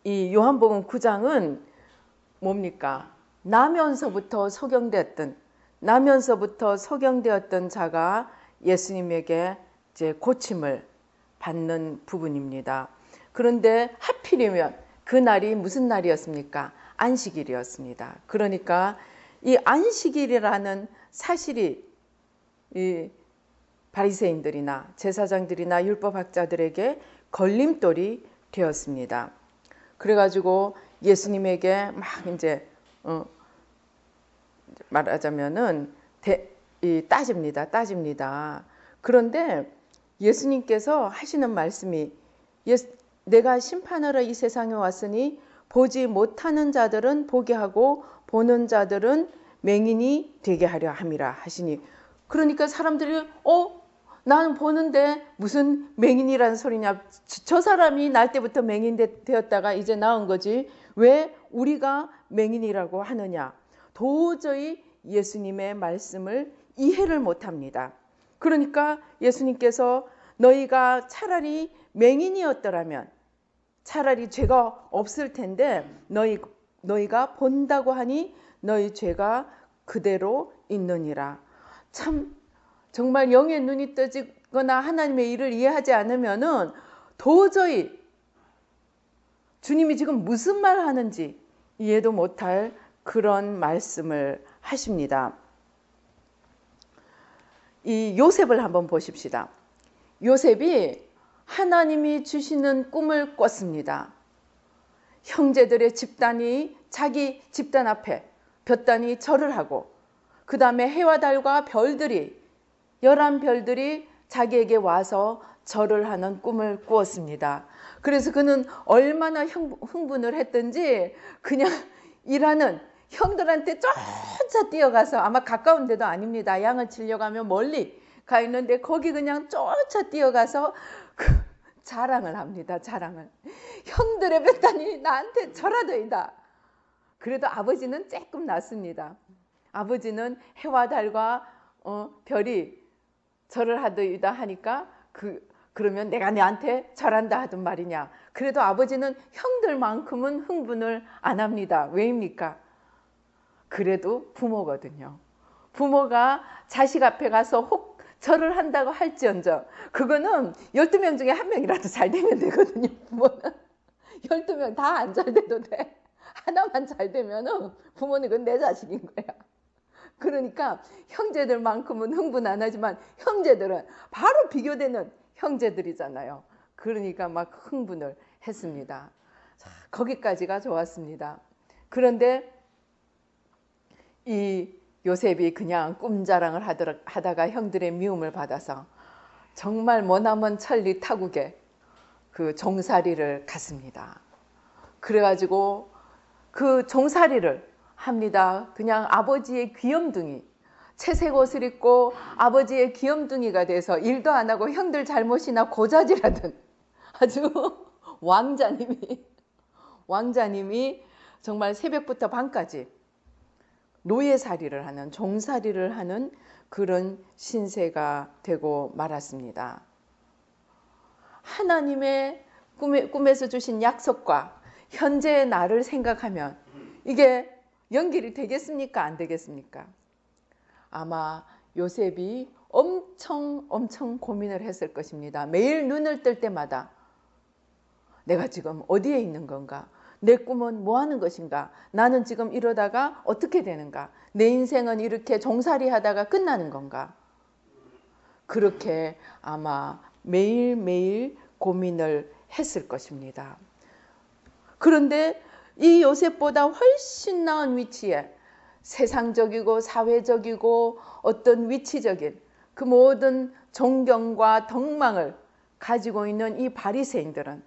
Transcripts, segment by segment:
이 요한복음 9장은 뭡니까? 나면서부터 소경되었던 자가 예수님에게 이제 고침을 받는 부분입니다. 그런데 하필이면 그 날이 무슨 날이었습니까? 안식일이었습니다. 그러니까 이 안식일이라는 사실이 이 바리새인들이나 제사장들이나 율법학자들에게 걸림돌이 되었습니다. 그래가지고 예수님에게 막 이제 말하자면은 따집니다. 그런데 예수님께서 하시는 말씀이 내가 심판하러 이 세상에 왔으니 보지 못하는 자들은 보게 하고 보는 자들은 맹인이 되게 하려 함이라 하시니, 그러니까 사람들이 나는 보는데 무슨 맹인이라는 소리냐, 저 사람이 날 때부터 맹인 되었다가 이제 나은 거지 왜 우리가 맹인이라고 하느냐, 도저히 예수님의 말씀을 이해를 못합니다. 그러니까 예수님께서 너희가 차라리 맹인이었더라면 차라리 죄가 없을 텐데 너희가 본다고 하니 너희 죄가 그대로 있느니라. 참 정말 영의 눈이 떠지거나 하나님의 일을 이해하지 않으면은 도저히 주님이 지금 무슨 말 하는지 이해도 못할 그런 말씀을 하십니다. 이 요셉을 한번 보십시다. 요셉이 하나님이 주시는 꿈을 꿨습니다. 형제들의 집단이 자기 집단 앞에 볕단이 절을 하고, 그 다음에 해와 달과 별들이 11별들이 자기에게 와서 절을 하는 꿈을 꾸었습니다. 그래서 그는 얼마나 흥분을 했던지 그냥 일하는 형들한테 쫓아 뛰어가서, 아마 가까운 데도 아닙니다. 양을 치려고 하면 멀리 가 있는데 거기 그냥 쫓아 뛰어가서 자랑을 합니다. 자랑을. 형들의 볕단이 나한테 절하더이다. 그래도 아버지는 조금 낫습니다. 아버지는 해와 달과 별이 절을 하더이다 하니까 그러면 내가 너한테 절한다 하던 말이냐. 그래도 아버지는 형들만큼은 흥분을 안 합니다. 왜입니까? 그래도 부모거든요. 부모가 자식 앞에 가서 혹 절을 한다고 할지언정 그거는 12명 중에 1명이라도 잘 되면 되거든요. 부모는 12명 다 안 잘 돼도 돼. 하나만 잘 되면은 부모는 그건 내 자식인 거야. 그러니까 형제들만큼은 흥분 안 하지만 형제들은 바로 비교되는 형제들이잖아요. 그러니까 막 흥분을 했습니다. 자, 거기까지가 좋았습니다. 그런데 이 요셉이 그냥 꿈자랑을 하다가 형들의 미움을 받아서 정말 머나먼 천리 타국에 그 종살이를 갔습니다. 그래가지고 그 종살이를 합니다. 그냥 아버지의 귀염둥이, 채색 옷을 입고 아버지의 귀염둥이가 돼서 일도 안 하고 형들 잘못이나 고자질하던 아주 왕자님이 정말 새벽부터 밤까지 노예살이를 하는, 종살이를 하는 그런 신세가 되고 말았습니다. 하나님의 꿈에서 주신 약속과 현재의 나를 생각하면 이게 연결이 되겠습니까? 안 되겠습니까? 아마 요셉이 엄청 고민을 했을 것입니다. 매일 눈을 뜰 때마다 내가 지금 어디에 있는 건가? 내 꿈은 뭐 하는 것인가? 나는 지금 이러다가 어떻게 되는가? 내 인생은 이렇게 종살이 하다가 끝나는 건가? 그렇게 아마 매일매일 고민을 했을 것입니다. 그런데 이 요셉보다 훨씬 나은 위치에 세상적이고 사회적이고 어떤 위치적인 그 모든 존경과 덕망을 가지고 있는 이 바리새인들은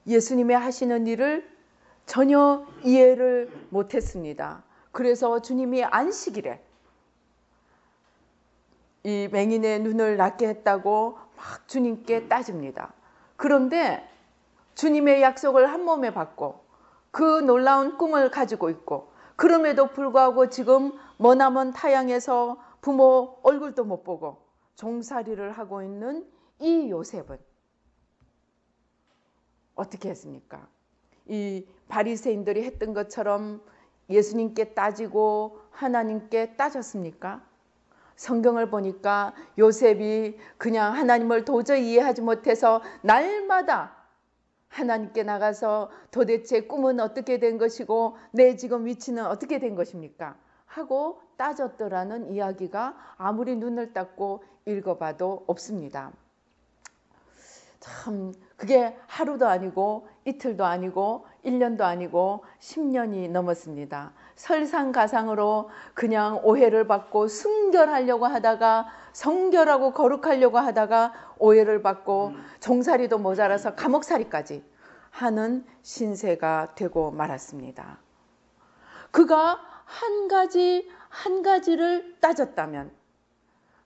예수님의 하시는 일을 전혀 이해를 못했습니다. 그래서 주님이 안식일에 이 맹인의 눈을 낫게 했다고 막 주님께 따집니다. 그런데 주님의 약속을 한 몸에 받고 그 놀라운 꿈을 가지고 있고, 그럼에도 불구하고 지금 머나먼 타향에서 부모 얼굴도 못 보고 종살이를 하고 있는 이 요셉은 어떻게 했습니까? 이 바리새인들이 했던 것처럼 예수님께 따지고 하나님께 따졌습니까? 성경을 보니까 요셉이 그냥 하나님을 도저히 이해하지 못해서 날마다 하나님께 나가서 도대체 꿈은 어떻게 된 것이고 내 지금 위치는 어떻게 된 것입니까? 하고 따졌더라는 이야기가 아무리 눈을 닦고 읽어봐도 없습니다. 참 그게 하루도 아니고 이틀도 아니고 1년도 아니고 10년이 넘었습니다. 설상가상으로 그냥 오해를 받고 순결하려고 하다가 성결하고 거룩하려고 하다가 오해를 받고 종살이도 모자라서 감옥살이까지 하는 신세가 되고 말았습니다. 그가 한 가지를 따졌다면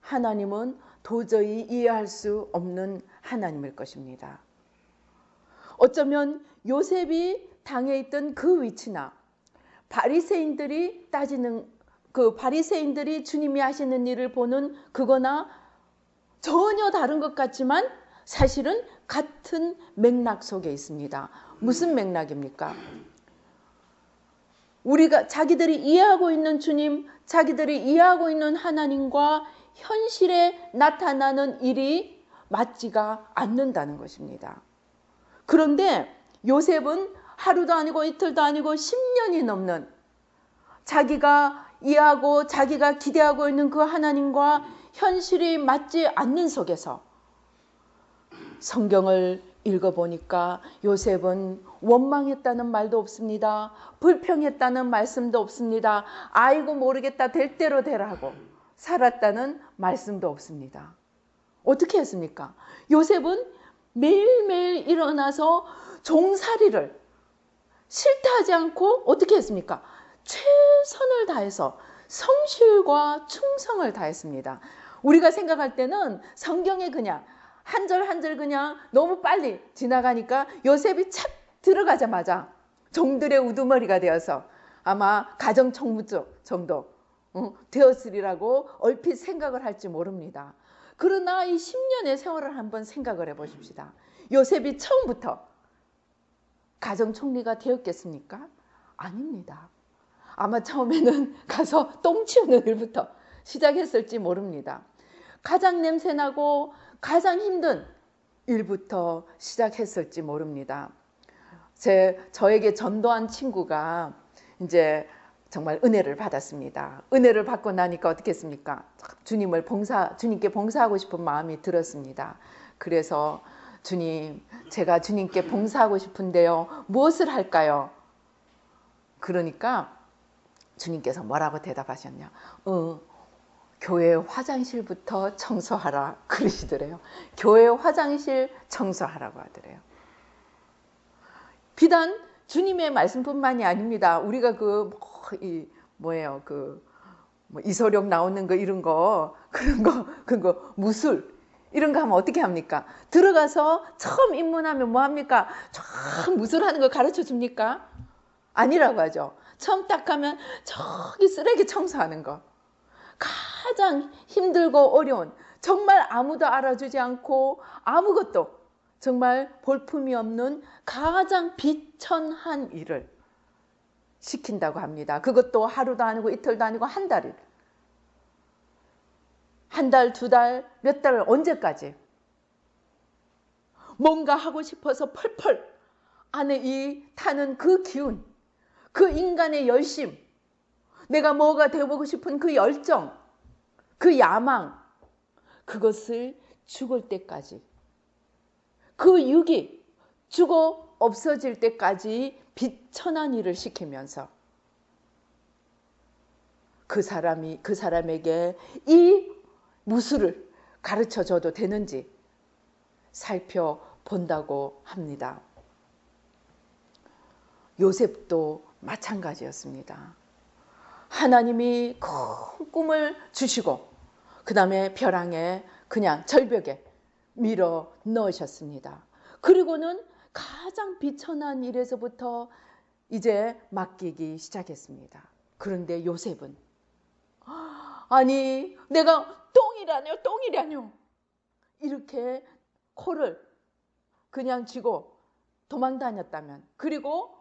하나님은 도저히 이해할 수 없는 하나님일 것입니다. 어쩌면 요셉이 당해 있던 그 위치나 바리새인들이 따지는 그 바리새인들이 주님이 하시는 일을 보는 그거나 전혀 다른 것 같지만 사실은 같은 맥락 속에 있습니다. 무슨 맥락입니까? 우리가 자기들이 이해하고 있는 주님, 자기들이 이해하고 있는 하나님과 현실에 나타나는 일이 맞지가 않는다는 것입니다. 그런데 요셉은 하루도 아니고 이틀도 아니고 10년이 넘는 자기가 이해하고 자기가 기대하고 있는 그 하나님과 현실이 맞지 않는 속에서 성경을 읽어보니까 요셉은 원망했다는 말도 없습니다. 불평했다는 말씀도 없습니다. 아이고 모르겠다 될 대로 되라 하고 살았다는 말씀도 없습니다. 어떻게 했습니까? 요셉은 매일매일 일어나서 종살이를 싫다 하지 않고 어떻게 했습니까? 최선을 다해서 성실과 충성을 다했습니다. 우리가 생각할 때는 성경에 그냥 한 절 한 절 그냥 너무 빨리 지나가니까 요셉이 착 들어가자마자 종들의 우두머리가 되어서 아마 가정총무 정도 되었으리라고 얼핏 생각을 할지 모릅니다. 그러나 이 10년의 세월을 한번 생각을 해보십시다. 요셉이 처음부터 가정총리가 되었겠습니까? 아닙니다. 아마 처음에는 가서 똥 치우는 일부터 시작했을지 모릅니다. 가장 냄새나고 가장 힘든 일부터 시작했을지 모릅니다. 저에게 전도한 친구가 이제 정말 은혜를 받았습니다. 은혜를 받고 나니까 어떻게 했습니까? 주님께 봉사하고 싶은 마음이 들었습니다. 그래서 주님, 제가 주님께 봉사하고 싶은데요. 무엇을 할까요? 그러니까 주님께서 뭐라고 대답하셨냐? 교회 화장실부터 청소하라 그러시더래요. 교회 화장실 청소하라고 하더래요. 비단 주님의 말씀뿐만이 아닙니다. 우리가 이소룡 나오는 거 이런 거 그런 거 무술 이런 거 하면 어떻게 합니까? 들어가서 처음 입문하면 뭐 합니까? 쫙 무술하는 거 가르쳐 줍니까? 아니라고 하죠. 처음 딱 가면 저기 쓰레기 청소하는 거. 가장 힘들고 어려운 정말 아무도 알아주지 않고 아무것도 정말 볼품이 없는 가장 비천한 일을 시킨다고 합니다. 그것도 하루도 아니고 이틀도 아니고 한 달을. 한 달, 두 달, 몇 달, 언제까지? 뭔가 하고 싶어서 펄펄 안에 이 타는 그 기운, 그 인간의 열심, 내가 뭐가 되어보고 싶은 그 열정, 그 야망, 그것을 죽을 때까지, 그 육이 죽어 없어질 때까지 비천한 일을 시키면서 그 사람에게 이 무술을 가르쳐줘도 되는지 살펴본다고 합니다. 요셉도 마찬가지였습니다. 하나님이 큰 꿈을 주시고 그 다음에 벼랑에 그냥 절벽에 밀어 넣으셨습니다. 그리고는 가장 비천한 일에서부터 이제 맡기기 시작했습니다. 그런데 요셉은 아니 내가 똥이라뇨 이렇게 코를 그냥 쥐고 도망 다녔다면, 그리고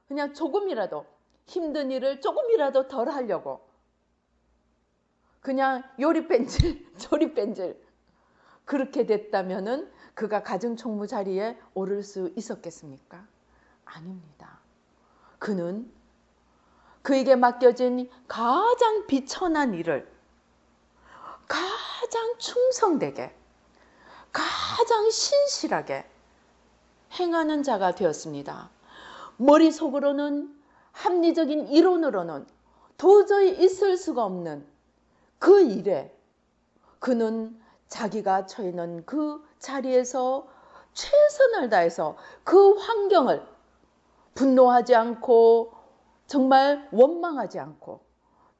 그냥 조금이라도 힘든 일을 조금이라도 덜 하려고 그냥 요리뺀질 조리뺀질 그렇게 됐다면은 그가 가정총무 자리에 오를 수 있었겠습니까? 아닙니다. 그는 그에게 맡겨진 가장 비천한 일을 가장 충성되게, 가장 신실하게 행하는 자가 되었습니다. 머릿속으로는, 합리적인 이론으로는 도저히 있을 수가 없는 그 일에 그는 자기가 처해 있는 그 자리에서 최선을 다해서 그 환경을 분노하지 않고 정말 원망하지 않고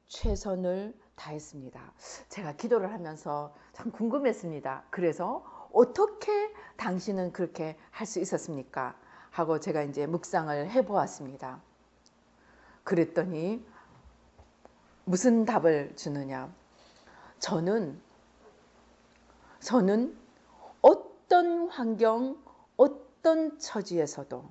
최선을 다했습니다. 제가 기도를 하면서 참 궁금했습니다. 그래서 어떻게 당신은 그렇게 할 수 있었습니까? 하고 제가 이제 묵상을 해보았습니다. 그랬더니 무슨 답을 주느냐? 저는 어떤 환경, 어떤 처지에서도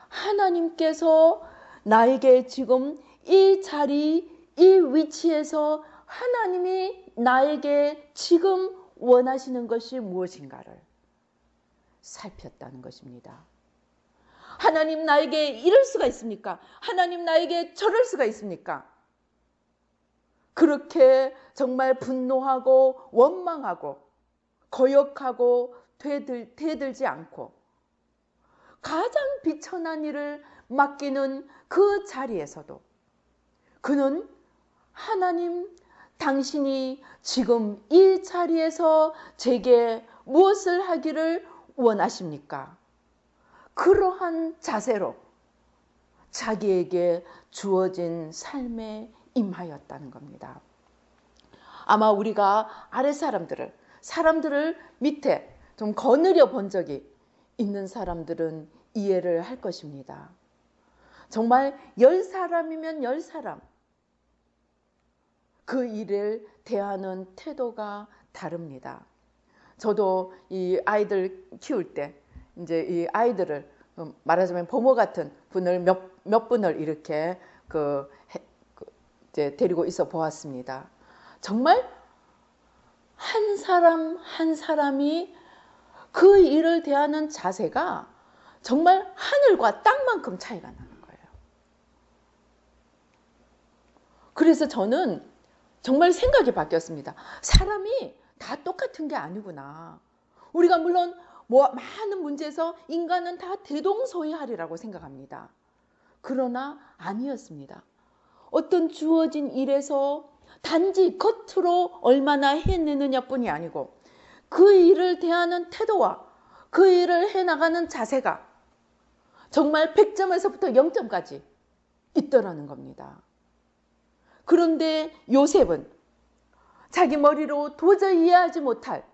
하나님께서 나에게 지금 이 자리, 이 위치에서 하나님이 나에게 지금 원하시는 것이 무엇인가를 살폈다는 것입니다. 하나님 나에게 이럴 수가 있습니까? 하나님 나에게 저럴 수가 있습니까? 그렇게 정말 분노하고 원망하고 거역하고 대들지 않고 가장 비천한 일을 맡기는 그 자리에서도 그는 하나님, 당신이 지금 이 자리에서 제게 무엇을 하기를 원하십니까? 그러한 자세로 자기에게 주어진 삶에 임하였다는 겁니다. 아마 우리가 사람들을 밑에 좀 거느려 본 적이 있는 사람들은 이해를 할 것입니다. 정말 10사람이면 10사람 그 일을 대하는 태도가 다릅니다. 저도 이 아이들 키울 때 이제 이 아이들을 말하자면 부모 같은 분을 몇 분을 이렇게 이제 데리고 있어 보았습니다. 정말 한 사람 한 사람이 그 일을 대하는 자세가 정말 하늘과 땅만큼 차이가 나는 거예요. 그래서 저는 정말 생각이 바뀌었습니다. 사람이 다 똑같은 게 아니구나. 우리가 물론 많은 문제에서 인간은 다 대동소이하리라고 생각합니다. 그러나 아니었습니다. 어떤 주어진 일에서 단지 겉으로 얼마나 해내느냐 뿐이 아니고 그 일을 대하는 태도와 그 일을 해나가는 자세가 정말 100점에서부터 0점까지 있더라는 겁니다. 그런데 요셉은 자기 머리로 도저히 이해하지 못할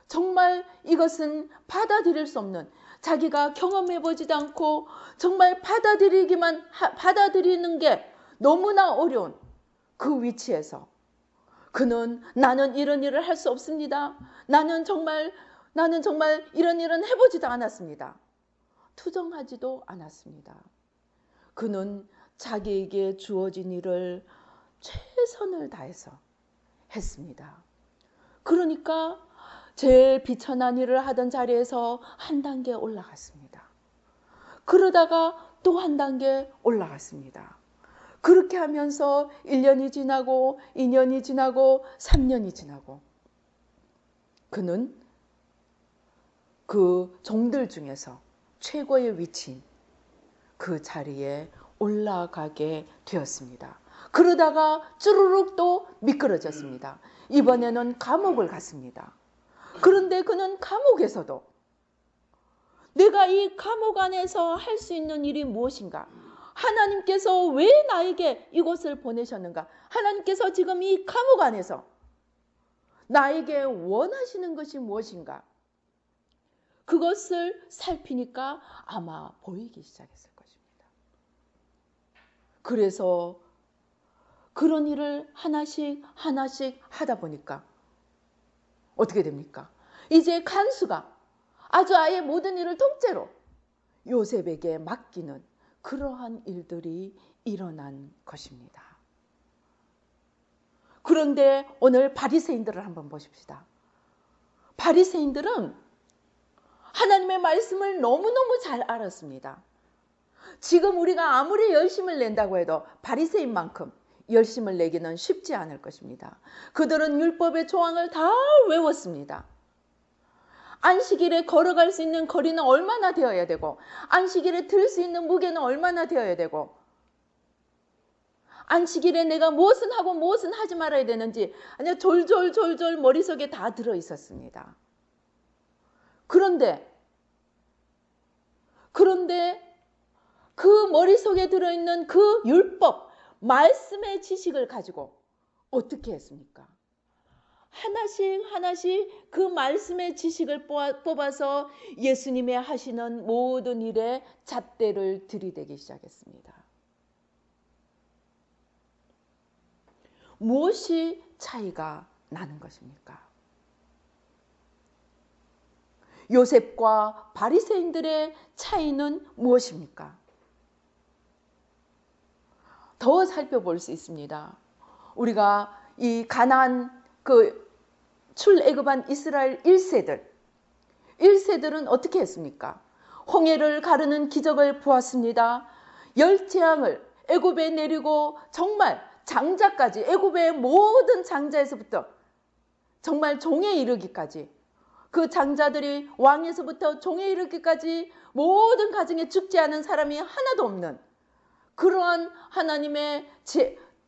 정말 이것은 받아들일 수 없는 자기가 경험해보지도 않고 정말 받아들이는 게 너무나 어려운 그 위치에서 그는 나는 이런 일을 할 수 없습니다. 나는 정말 이런 일은 해보지도 않았습니다. 투정하지도 않았습니다. 그는 자기에게 주어진 일을 최선을 다해서 했습니다. 그러니까 제일 비천한 일을 하던 자리에서 한 단계 올라갔습니다. 그러다가 또 한 단계 올라갔습니다. 그렇게 하면서 1년이 지나고 2년이 지나고 3년이 지나고 그는 그 종들 중에서 최고의 위치인 그 자리에 올라가게 되었습니다. 그러다가 쭈루룩 또 미끄러졌습니다. 이번에는 감옥을 갔습니다. 그런데 그는 감옥에서도 내가 이 감옥 안에서 할 수 있는 일이 무엇인가? 하나님께서 왜 나에게 이곳을 보내셨는가? 하나님께서 지금 이 감옥 안에서 나에게 원하시는 것이 무엇인가? 그것을 살피니까 아마 보이기 시작했을 것입니다. 그래서 그런 일을 하나씩 하다 보니까 어떻게 됩니까? 이제 간수가 아주 아예 모든 일을 통째로 요셉에게 맡기는 그러한 일들이 일어난 것입니다. 그런데 오늘 바리새인들을 한번 보십시다. 바리새인들은 하나님의 말씀을 너무너무 잘 알았습니다. 지금 우리가 아무리 열심을 낸다고 해도 바리새인만큼 열심을 내기는 쉽지 않을 것입니다. 그들은 율법의 조항을 다 외웠습니다. 안식일에 걸어갈 수 있는 거리는 얼마나 되어야 되고, 안식일에 들 수 있는 무게는 얼마나 되어야 되고, 안식일에 내가 무엇은 하고 무엇은 하지 말아야 되는지 아니 졸졸졸졸 머릿속에 다 들어 있었습니다. 그런데 그 머릿속에 들어있는 그 율법, 말씀의 지식을 가지고 어떻게 했습니까? 하나씩 그 말씀의 지식을 뽑아서 예수님의 하시는 모든 일에 잣대를 들이대기 시작했습니다. 무엇이 차이가 나는 것입니까? 요셉과 바리새인들의 차이는 무엇입니까? 더 살펴볼 수 있습니다. 우리가 이 가나안 출애굽한 이스라엘 1세들은 어떻게 했습니까? 홍해를 가르는 기적을 보았습니다. 열재앙을 애굽에 내리고 정말 장자까지, 애굽의 모든 장자에서부터 정말 종에 이르기까지, 그 장자들이 왕에서부터 종에 이르기까지 모든 가정에 죽지 않은 사람이 하나도 없는 그러한 하나님의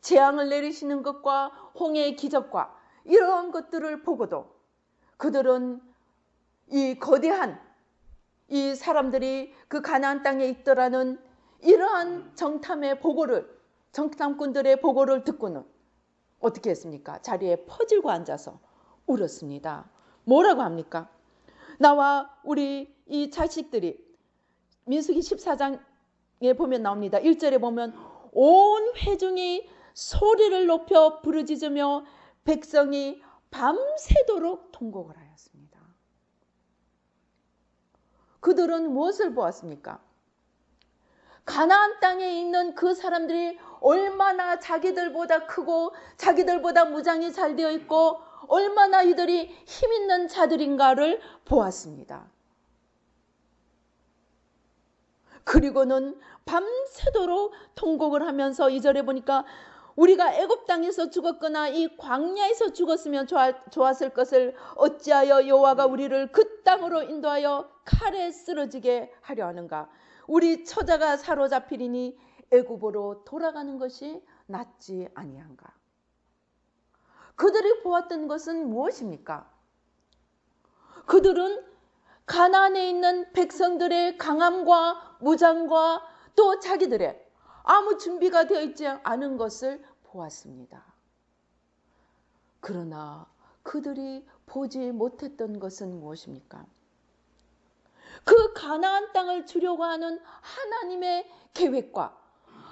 재앙을 내리시는 것과 홍해의 기적과 이러한 것들을 보고도 그들은 이 거대한 이 사람들이 그 가나안 땅에 있더라는 이러한 정탐꾼들의 보고를 듣고는 어떻게 했습니까? 자리에 퍼질고 앉아서 울었습니다. 뭐라고 합니까? 나와 우리 이 자식들이 민수기 14장에 보면 나옵니다. 1절에 보면 온 회중이 소리를 높여 부르짖으며 백성이 밤새도록 통곡을 하였습니다. 그들은 무엇을 보았습니까? 가나안 땅에 있는 그 사람들이 얼마나 자기들보다 크고 자기들보다 무장이 잘 되어 있고 얼마나 이들이 힘 있는 자들인가를 보았습니다. 그리고는 밤새도록 통곡을 하면서 2절에 보니까 우리가 애굽 땅에서 죽었거나 이 광야에서 죽었으면 좋았을 것을 어찌하여 여호와가 우리를 그 땅으로 인도하여 칼에 쓰러지게 하려 하는가? 우리 처자가 사로잡히리니 애굽으로 돌아가는 것이 낫지 아니한가? 그들이 보았던 것은 무엇입니까? 그들은 가나안에 있는 백성들의 강함과 무장과 또 자기들의 아무 준비가 되어 있지 않은 것을 보았습니다. 그러나 그들이 보지 못했던 것은 무엇입니까? 그 가나안 땅을 주려고 하는 하나님의 계획과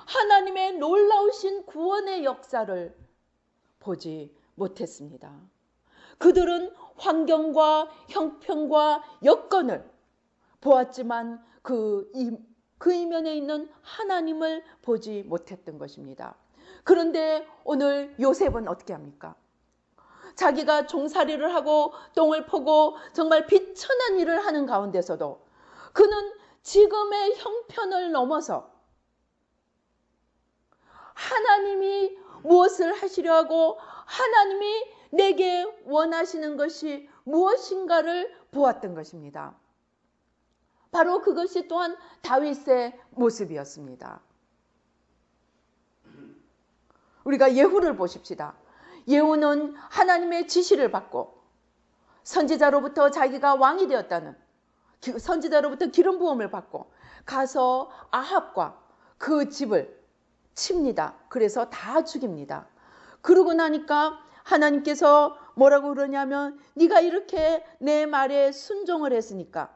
하나님의 놀라우신 구원의 역사를 보지 못했습니다. 그들은 환경과 형편과 여건을 보았지만 그 이면에 있는 하나님을 보지 못했던 것입니다. 그런데 오늘 요셉은 어떻게 합니까? 자기가 종살이를 하고 똥을 퍼고 정말 비천한 일을 하는 가운데서도 그는 지금의 형편을 넘어서 하나님이 무엇을 하시려 하고 하나님이 내게 원하시는 것이 무엇인가를 보았던 것입니다. 바로 그것이 또한 다윗의 모습이었습니다. 우리가 예후를 보십시다. 예후는 하나님의 지시를 받고 선지자로부터 자기가 왕이 되었다는 선지자로부터 기름 부음을 받고 가서 아합과 그 집을 칩니다. 그래서 다 죽입니다. 그러고 나니까 하나님께서 뭐라고 그러냐면 네가 이렇게 내 말에 순종을 했으니까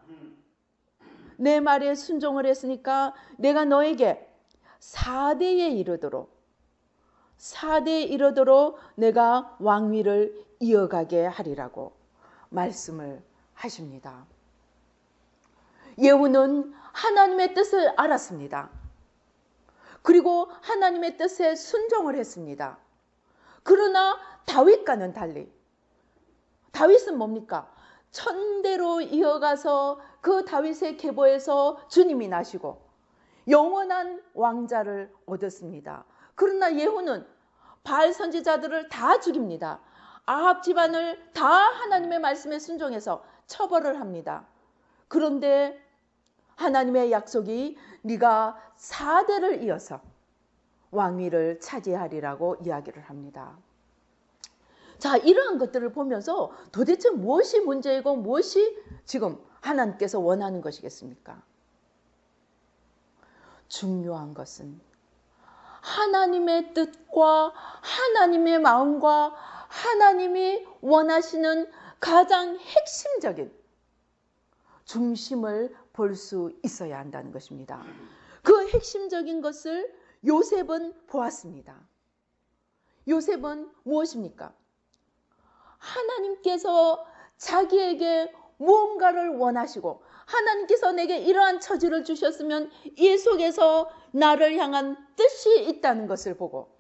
내가 너에게 4대에 이르도록 내가 왕위를 이어가게 하리라고 말씀을 하십니다. 예후는 하나님의 뜻을 알았습니다. 그리고 하나님의 뜻에 순종을 했습니다. 그러나 다윗과는 달리, 다윗은 뭡니까? 천대로 이어가서 그 다윗의 계보에서 주님이 나시고 영원한 왕자를 얻었습니다. 그러나 예후는 바알 선지자들을 다 죽입니다. 아합 집안을 다 하나님의 말씀에 순종해서 처벌을 합니다. 그런데 하나님의 약속이 네가 4대를 이어서 왕위를 차지하리라고 이야기를 합니다. 자, 이러한 것들을 보면서 도대체 무엇이 문제이고 무엇이 지금 하나님께서 원하는 것이겠습니까? 중요한 것은 하나님의 뜻과 하나님의 마음과 하나님이 원하시는 가장 핵심적인 중심을 볼 수 있어야 한다는 것입니다. 그 핵심적인 것을 요셉은 보았습니다. 요셉은 무엇입니까? 하나님께서 자기에게 무언가를 원하시고 하나님께서 내게 이러한 처지를 주셨으면 이 속에서 나를 향한 뜻이 있다는 것을 보고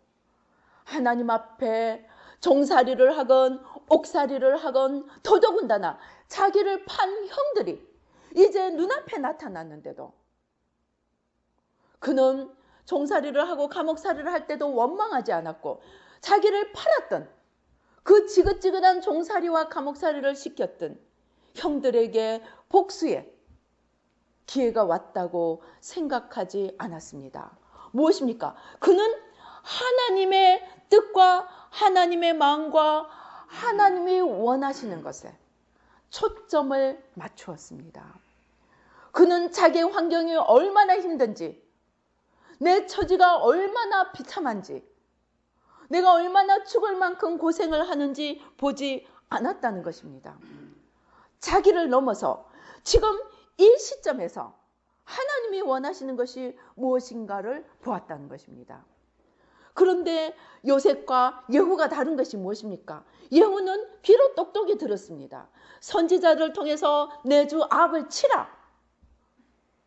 하나님 앞에 종살이를 하건 옥살이를 하건 더더군다나 자기를 판 형들이 이제 눈앞에 나타났는데도 그는 종살이를 하고 감옥살이를 할 때도 원망하지 않았고 자기를 팔았던 그 지긋지긋한 종살이와 감옥살이를 시켰던 형들에게 복수의 기회가 왔다고 생각하지 않았습니다. 무엇입니까? 그는 하나님의 뜻과 하나님의 마음과 하나님이 원하시는 것에 초점을 맞추었습니다. 그는 자기의 환경이 얼마나 힘든지, 내 처지가 얼마나 비참한지, 내가 얼마나 죽을 만큼 고생을 하는지 보지 않았다는 것입니다. 자기를 넘어서 지금 이 시점에서 하나님이 원하시는 것이 무엇인가를 보았다는 것입니다. 그런데 요셉과 예후가 다른 것이 무엇입니까? 예후는 비록 똑똑히 들었습니다. 선지자를 통해서 내 주 아합을 치라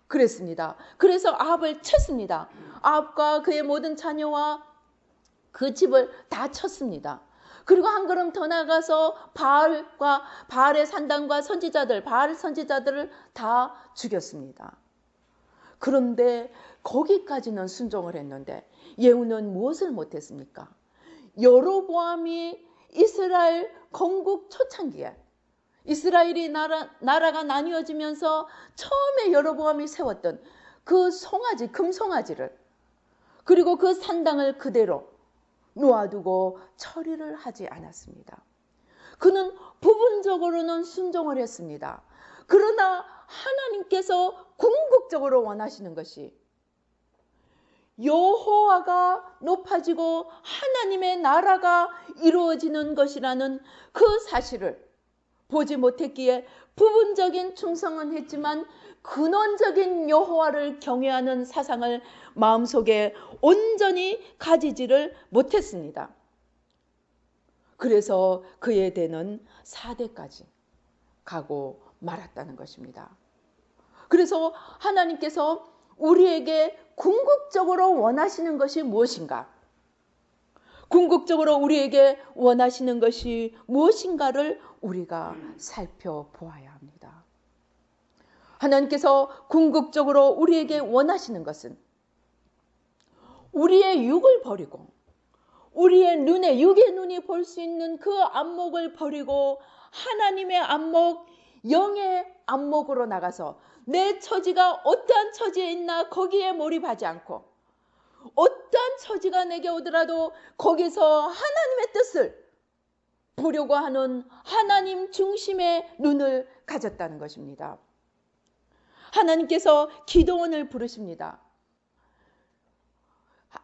그랬습니다. 그래서 아합을 쳤습니다. 아합과 그의 모든 자녀와 그 집을 다 쳤습니다. 그리고 한 걸음 더 나가서 바알의 산당과 선지자들, 바알 선지자들을 다 죽였습니다. 그런데 거기까지는 순종을 했는데 예후는 무엇을 못했습니까? 여로보암이 이스라엘 건국 초창기에 이스라엘이 나라가 나뉘어지면서 처음에 여로보암이 세웠던 그 송아지, 금송아지를 그리고 그 산당을 그대로 놓아두고 처리를 하지 않았습니다. 그는 부분적으로는 순종을 했습니다. 그러나 하나님께서 궁극적으로 원하시는 것이 여호와가 높아지고 하나님의 나라가 이루어지는 것이라는 그 사실을 보지 못했기에 부분적인 충성은 했지만 근원적인 여호와를 경외하는 사상을 마음속에 온전히 가지지를 못했습니다. 그래서 그의 대는 4대까지 가고 말았다는 것입니다. 그래서 하나님께서 우리에게 궁극적으로 원하시는 것이 무엇인가? 궁극적으로 우리에게 원하시는 것이 무엇인가를 우리가 살펴보아야 합니다. 하나님께서 궁극적으로 우리에게 원하시는 것은 우리의 육을 버리고 우리의 눈에 육의 눈이 볼 수 있는 그 안목을 버리고 하나님의 안목, 영의 안목으로 나가서 내 처지가 어떠한 처지에 있나 거기에 몰입하지 않고 어떠한 처지가 내게 오더라도 거기서 하나님의 뜻을 보려고 하는 하나님 중심의 눈을 가졌다는 것입니다. 하나님께서 기드온을 부르십니다.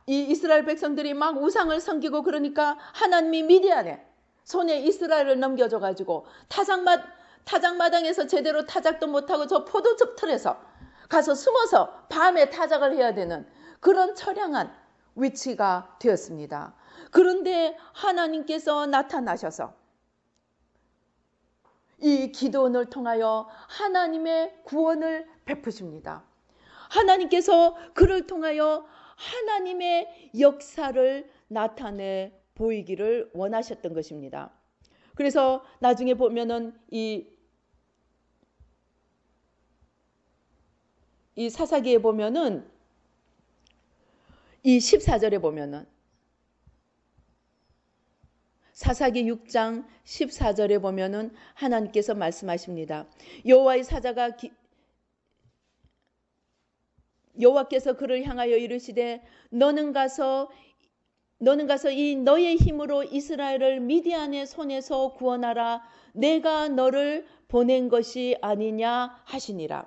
이 이스라엘 백성들이 막 우상을 섬기고 그러니까 하나님이 미디안에 손에 이스라엘을 넘겨줘가지고 타작마당에서 제대로 타작도 못하고 저 포도즙 틀에서 가서 숨어서 밤에 타작을 해야 되는 그런 처량한 위치가 되었습니다. 그런데 하나님께서 나타나셔서 이 기드온을 통하여 하나님의 구원을 베푸십니다. 하나님께서 그를 통하여 하나님의 역사를 나타내 보이기를 원하셨던 것입니다. 그래서 나중에 보면은 이 사사기에 보면은 이 14절에 보면은 사사기 6장 14절에 보면은 하나님께서 말씀하십니다. 여호와께서 그를 향하여 이르시되 너는 가서 이 너의 힘으로 이스라엘을 미디안의 손에서 구원하라. 내가 너를 보낸 것이 아니냐 하시니라.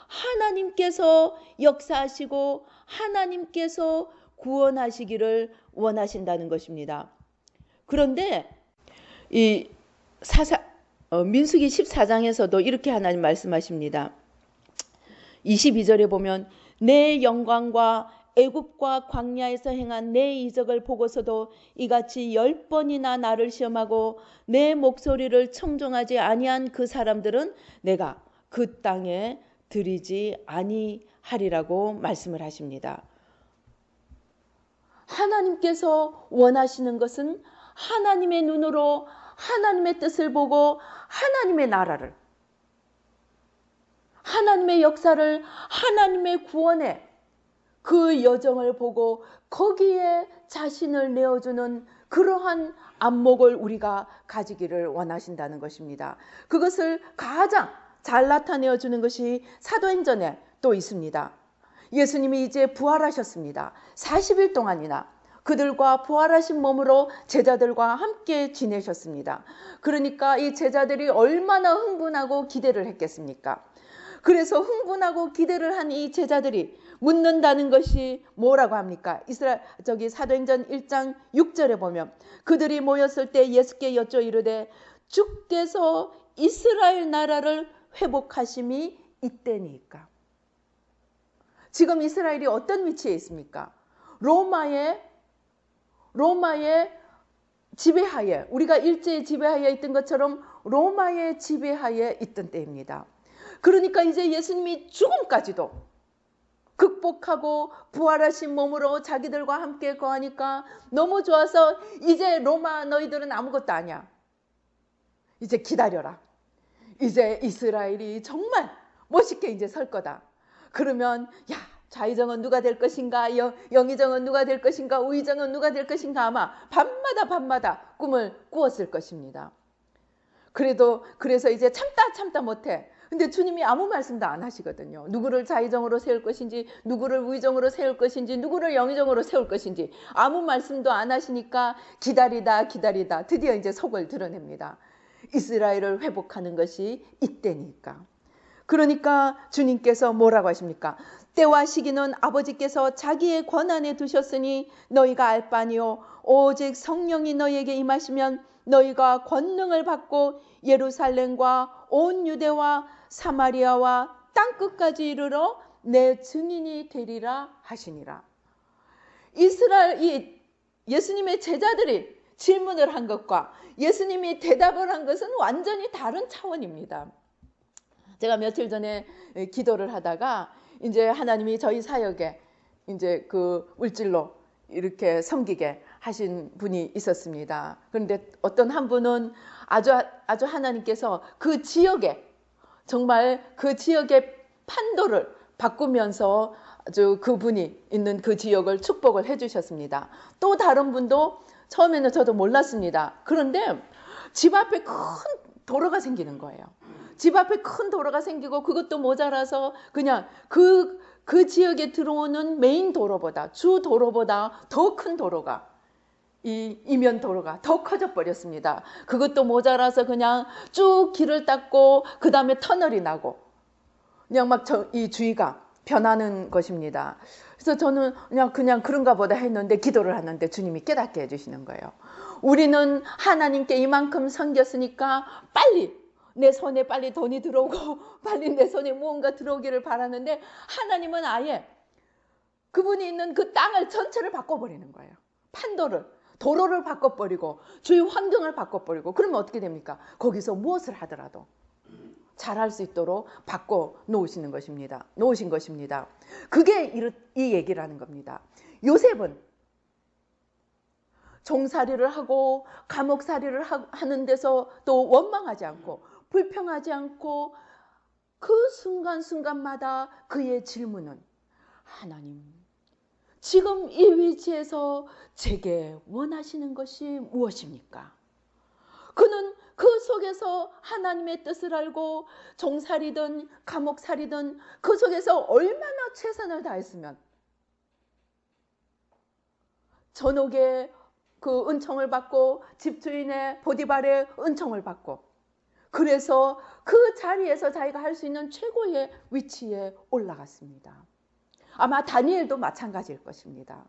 하나님께서 역사하시고 하나님께서 구원하시기를 원하신다는 것입니다. 그런데 이 민수기 14장에서도 이렇게 하나님 말씀하십니다. 22절에 보면 내 영광과 애굽과 광야에서 행한 내 이적을 보고서도 이같이 10번이나 나를 시험하고 내 목소리를 청종하지 아니한 그 사람들은 내가 그 땅에 들이지 아니하리라고 말씀을 하십니다. 하나님께서 원하시는 것은 하나님의 눈으로 하나님의 뜻을 보고 하나님의 나라를, 하나님의 역사를, 하나님의 구원의 그 여정을 보고 거기에 자신을 내어주는 그러한 안목을 우리가 가지기를 원하신다는 것입니다. 그것을 가장 잘 나타내어 주는 것이 사도행전에 또 있습니다. 예수님이 이제 부활하셨습니다. 40일 동안이나 그들과 부활하신 몸으로 제자들과 함께 지내셨습니다. 그러니까 이 제자들이 얼마나 흥분하고 기대를 했겠습니까? 그래서 흥분하고 기대를 한 이 제자들이 묻는다는 것이 뭐라고 합니까? 사도행전 1장 6절에 보면 그들이 모였을 때 예수께 여쭤 이르되 주께서 이스라엘 나라를 회복하심이 이때니까. 지금 이스라엘이 어떤 위치에 있습니까? 로마의 지배하에, 우리가 일제의 지배하에 있던 것처럼 로마의 지배하에 있던 때입니다. 그러니까 이제 예수님이 죽음까지도 극복하고 부활하신 몸으로 자기들과 함께 거하니까 너무 좋아서 이제 로마 너희들은 아무것도 아니야. 이제 기다려라. 이제 이스라엘이 정말 멋있게 이제 설 거다. 그러면 좌의정은 누가 될 것인가, 영의정은 누가 될 것인가, 우의정은 누가 될 것인가 아마 밤마다 꿈을 꾸었을 것입니다. 그래서 이제 참다 못해. 근데 주님이 아무 말씀도 안 하시거든요. 누구를 좌의정으로 세울 것인지, 누구를 우의정으로 세울 것인지, 누구를 영의정으로 세울 것인지 아무 말씀도 안 하시니까 기다리다 드디어 이제 속을 드러냅니다. 이스라엘을 회복하는 것이 이때니까. 그러니까 주님께서 뭐라고 하십니까? 때와 시기는 아버지께서 자기의 권한에 두셨으니 너희가 알 바니요 오직 성령이 너희에게 임하시면 너희가 권능을 받고 예루살렘과 온 유대와 사마리아와 땅끝까지 이르러 내 증인이 되리라 하시니라. 예수님의 제자들이 질문을 한 것과 예수님이 대답을 한 것은 완전히 다른 차원입니다. 제가 며칠 전에 기도를 하다가 이제 하나님이 저희 사역에 이제 그 물질로 이렇게 섬기게 하신 분이 있었습니다. 그런데 어떤 한 분은 아주 하나님께서 그 지역에 정말 그 지역의 판도를 바꾸면서 아주 그분이 있는 그 지역을 축복을 해주셨습니다. 또 다른 분도 처음에는 저도 몰랐습니다. 그런데 집 앞에 큰 도로가 생기는 거예요. 집 앞에 큰 도로가 생기고 그것도 모자라서 그냥 그 지역에 들어오는 메인 도로보다, 주 도로보다 더 큰 도로가, 이 이면 도로가 더 커져 버렸습니다. 그것도 모자라서 그냥 쭉 길을 닦고 그 다음에 터널이 나고 그냥 막 이 주위가 변하는 것입니다. 그래서 저는 그냥 그런가 보다 했는데 기도를 하는데 주님이 깨닫게 해주시는 거예요. 우리는 하나님께 이만큼 섬겼으니까 빨리 내 손에 빨리 돈이 들어오고 빨리 내 손에 무언가 들어오기를 바라는데 하나님은 아예 그분이 있는 그 땅을 전체를 바꿔버리는 거예요. 도로를 바꿔버리고 주위 환경을 바꿔버리고 그러면 어떻게 됩니까? 거기서 무엇을 하더라도 잘할 수 있도록 바꿔 놓으신 것입니다. 그게 이 얘기를 하는 겁니다. 요셉은 종살이를 하고 감옥살이를 하는 데서 또 원망하지 않고 불평하지 않고 그 순간순간마다 그의 질문은 하나님, 지금 이 위치에서 제게 원하시는 것이 무엇입니까? 그는 그 속에서 하나님의 뜻을 알고 종살이든 감옥살이든 그 속에서 얼마나 최선을 다했으면 전옥의 그 은총을 받고 집주인의 보디발의 은총을 받고 그래서 그 자리에서 자기가 할 수 있는 최고의 위치에 올라갔습니다. 아마 다니엘도 마찬가지일 것입니다.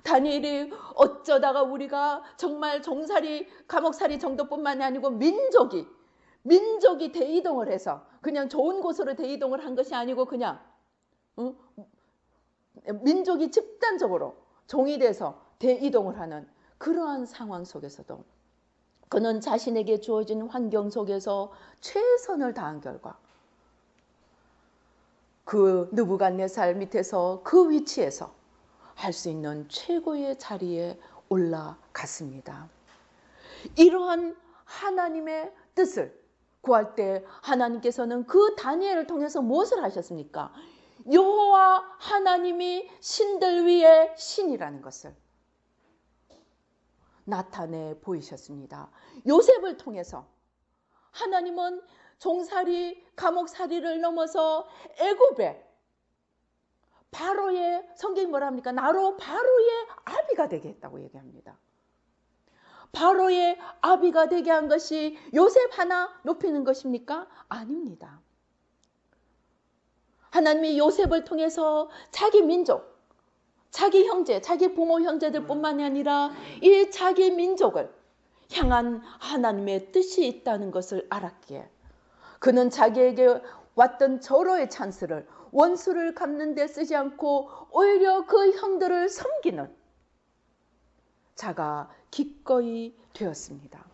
다니엘이 어쩌다가 우리가 정말 종살이 감옥살이 정도뿐만이 아니고 민족이 대이동을 해서 그냥 좋은 곳으로 대이동을 한 것이 아니고 그냥 민족이 집단적으로 종이 돼서 대이동을 하는 그러한 상황 속에서도 그는 자신에게 주어진 환경 속에서 최선을 다한 결과 그 느부갓네살 밑에서 그 위치에서 할 수 있는 최고의 자리에 올라갔습니다. 이러한 하나님의 뜻을 구할 때 하나님께서는 그 다니엘을 통해서 무엇을 하셨습니까? 여호와 하나님이 신들 위에 신이라는 것을 나타내 보이셨습니다. 요셉을 통해서 하나님은 종살이, 감옥살이를 넘어서 애굽에 바로의 성경이 뭐라 합니까? 나로 바로의 아비가 되게 했다고 얘기합니다. 바로의 아비가 되게 한 것이 요셉 하나 높이는 것입니까? 아닙니다. 하나님이 요셉을 통해서 자기 민족, 자기 형제, 자기 부모 형제들뿐만이 아니라 이 자기 민족을 향한 하나님의 뜻이 있다는 것을 알았기에 그는 자기에게 왔던 절호의 찬스를 원수를 갚는 데 쓰지 않고 오히려 그 형들을 섬기는 자가 기꺼이 되었습니다.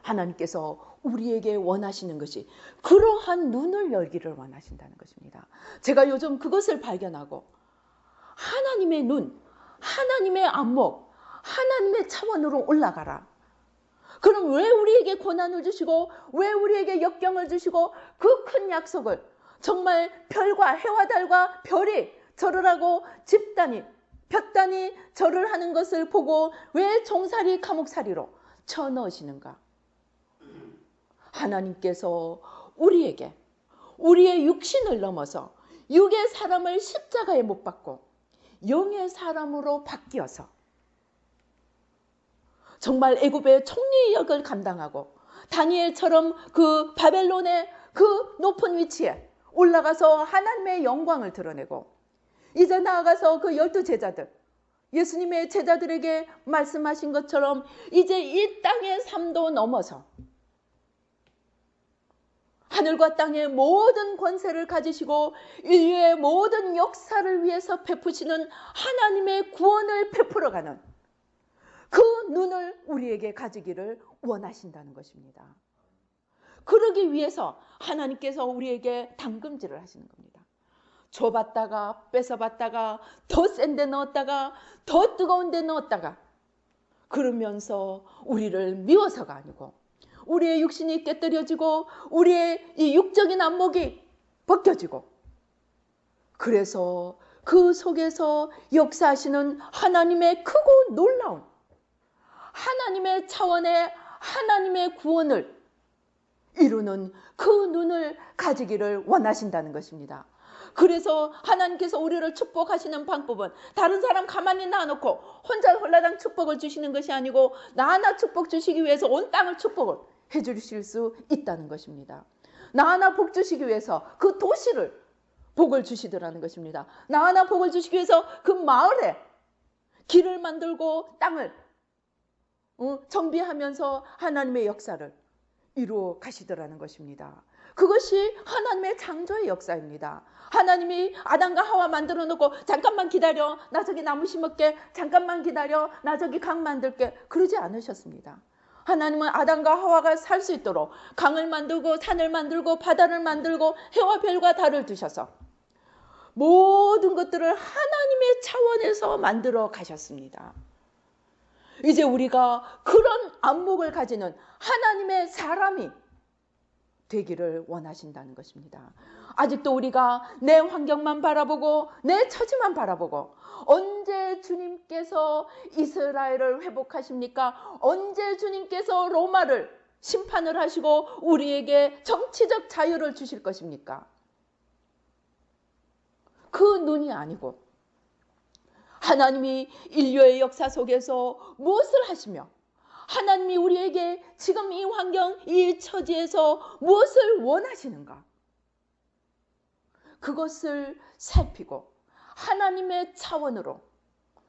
하나님께서 우리에게 원하시는 것이 그러한 눈을 열기를 원하신다는 것입니다. 제가 요즘 그것을 발견하고 하나님의 눈, 하나님의 안목, 하나님의 차원으로 올라가라. 그럼 왜 우리에게 고난을 주시고 왜 우리에게 역경을 주시고 그 큰 약속을 정말 별과 해와 달과 별이 절을 하고 집단이 볕단이 절을 하는 것을 보고 왜 종살이 감옥살이로 쳐넣으시는가? 하나님께서 우리에게 우리의 육신을 넘어서 육의 사람을 십자가에 못 박고 영의 사람으로 바뀌어서 정말 애굽의 총리 역을 감당하고 다니엘처럼 그 바벨론의 그 높은 위치에 올라가서 하나님의 영광을 드러내고 이제 나아가서 그 12제자들 예수님의 제자들에게 말씀하신 것처럼 이제 이 땅의 삶도 넘어서 하늘과 땅의 모든 권세를 가지시고 인류의 모든 역사를 위해서 베푸시는 하나님의 구원을 베풀어가는 그 눈을 우리에게 가지기를 원하신다는 것입니다. 그러기 위해서 하나님께서 우리에게 담금질을 하시는 겁니다. 줘봤다가 뺏어봤다가 더 센 데 넣었다가 더 뜨거운 데 넣었다가 그러면서 우리를 미워서가 아니고 우리의 육신이 깨뜨려지고 우리의 이 육적인 안목이 벗겨지고 그래서 그 속에서 역사하시는 하나님의 크고 놀라운 하나님의 차원의 하나님의 구원을 이루는 그 눈을 가지기를 원하신다는 것입니다. 그래서 하나님께서 우리를 축복하시는 방법은 다른 사람 가만히 놔놓고 혼자 홀라당 축복을 주시는 것이 아니고 나 하나 축복 주시기 위해서 온 땅을 축복을 해주실 수 있다는 것입니다. 나 하나 복 주시기 위해서 그 도시를 복을 주시더라는 것입니다. 나 하나 복을 주시기 위해서 그 마을에 길을 만들고 땅을 정비하면서 하나님의 역사를 이루어 가시더라는 것입니다. 그것이 하나님의 창조의 역사입니다. 하나님이 아담과 하와 만들어 놓고 잠깐만 기다려 나 저기 나무 심을게 잠깐만 기다려 나 저기 강 만들게 그러지 않으셨습니다. 하나님은 아담과 하와가 살 수 있도록 강을 만들고 산을 만들고 바다를 만들고 해와 별과 달을 두셔서 모든 것들을 하나님의 차원에서 만들어 가셨습니다. 이제 우리가 그런 안목을 가지는 하나님의 사람이 되기를 원하신다는 것입니다. 아직도 우리가 내 환경만 바라보고 내 처지만 바라보고 언제 주님께서 이스라엘을 회복하십니까? 언제 주님께서 로마를 심판을 하시고 우리에게 정치적 자유를 주실 것입니까? 그 눈이 아니고 하나님이 인류의 역사 속에서 무엇을 하시며 하나님이 우리에게 지금 이 환경, 이 처지에서 무엇을 원하시는가? 그것을 살피고 하나님의 차원으로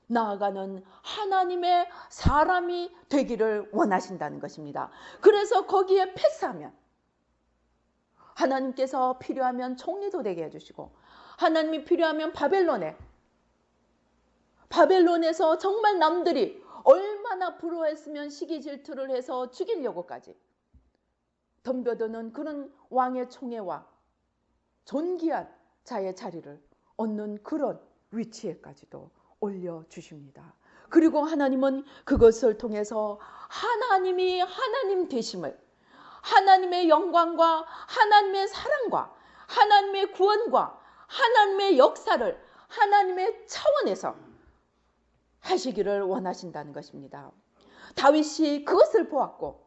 나아가는 하나님의 사람이 되기를 원하신다는 것입니다. 그래서 거기에 패스하면 하나님께서 필요하면 총리도 되게 해주시고 하나님이 필요하면 바벨론에서 정말 남들이 얼마나 부러워했으면 시기 질투를 해서 죽이려고까지 덤벼드는 그런 왕의 총애와 존귀한 자의 자리를 얻는 그런 위치에까지도 올려주십니다. 그리고 하나님은 그것을 통해서 하나님이 하나님 되심을, 하나님의 영광과 하나님의 사랑과 하나님의 구원과 하나님의 역사를 하나님의 차원에서 하시기를 원하신다는 것입니다. 다윗이 그것을 보았고